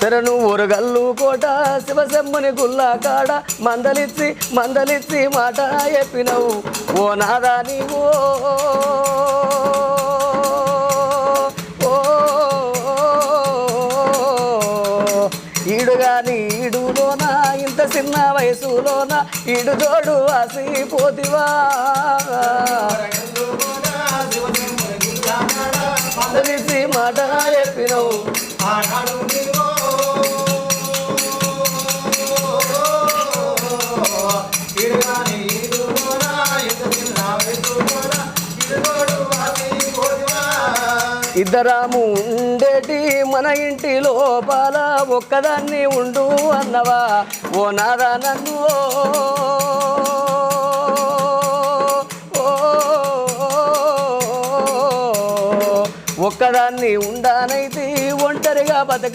శరణు ఒరగల్లు కోట శివశమ్మని గుల్లా కాడ మందలిచ్చి మాట చెప్పినవు ఓ నాదా నీవో ఈడుగాని ఈడులోన ఇంత చిన్న వయసులోన ఈడు జోడు ఆసిపోతివా మందలిచ్చి మాట చెప్పినవు ఇద్దరాము ఉండేటి మన ఇంటి లోపల ఒక్కదాన్ని ఉండు అన్నవా ఓ నాదా నన్ను ఒక్కదాన్ని ఉండానైతే ఒంటరిగా బతక